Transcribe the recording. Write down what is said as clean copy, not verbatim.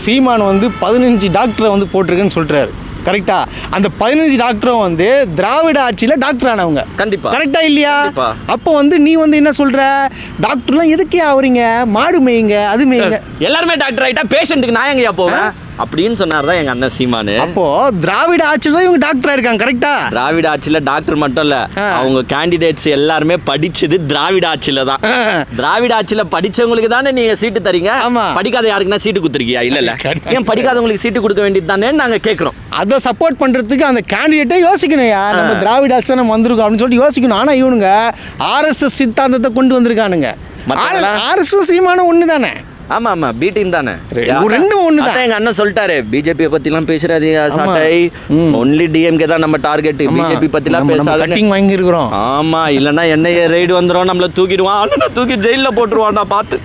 சீமான் வந்து 15 டாக்டரை வந்து போட்டிருக்குன்னு சொல்றாரு. கரெக்டா? அந்த 15 டாக்டரும் வந்து திராவிட ஆட்சியில் டாக்டர் ஆனவங்க. கண்டிப்பா. கரெக்டா இல்லையா? அப்போ வந்து நீ வந்து என்ன சொல்ற? டாக்டர்லாம் எதுக்கே ஆகுறீங்க? மாடு மேய்ங்க, அது மேய்ங்க. எல்லாருமே டாக்டர் ஆயிட்டா பேஷண்ட்டுக்கு நான் எங்கயா போவேன் அப்படின்னு சொன்னார்தான் எங்க அண்ணன் சீமானு. அப்போ திராவிட ஆட்சியில் தான் இவங்க டாக்டரா இருக்காங்க. கரெக்டா? திராவிட ஆட்சியில டாக்டர் மட்டும் இல்ல, அவங்க கேண்டிடேட்ஸ் எல்லாருமே படிச்சது திராவிட ஆட்சியில தான். திராவிட ஆட்சியில படிச்சவங்களுக்கு தானே நீங்க சீட்டு தரீங்க. படிக்காத யாருக்குன்னா சீட்டு கொடுத்துருக்கியா? இல்ல இல்ல, ஏன் படிக்காதவங்களுக்கு சீட்டு கொடுக்க வேண்டியது தானே நாங்க கேட்கிறோம். அதை சப்போர்ட் பண்றதுக்கு அந்த கேண்டிடேட்டே யோசிக்கணும்யா. நம்ம திராவிட ஆட்சி நம்ம வந்திருக்கோம் அப்படின்னு சொல்லிட்டு யோசிக்கணும். ஆனா இவனுங்க RSS சித்தாந்தத்தை கொண்டு வந்திருக்கானுங்க. RSS சீமான ஒண்ணு தானே. ஆமா ஆமா, பீட்டிங் தானே, ரெண்டும் ஒண்ணுதான். எங்க அண்ணன் சொல்லிட்டாரு, பிஜேபி பத்தி எல்லாம் பேசுறாதீங்க சாட்டை, ஒன்லி டிஎம்கே தான் நம்ம டார்கெட், பிஜேபி பத்தி எல்லாம் பேசாதீங்க. வாங்கி இருக்கிறோம். ஆமா, இல்லன்னா என்ன ரைடு வந்துரும், நம்மள தூக்கிடுவான், அண்ணனை தூக்கி ஜெயில போட்டுருவான். நான் பார்த்து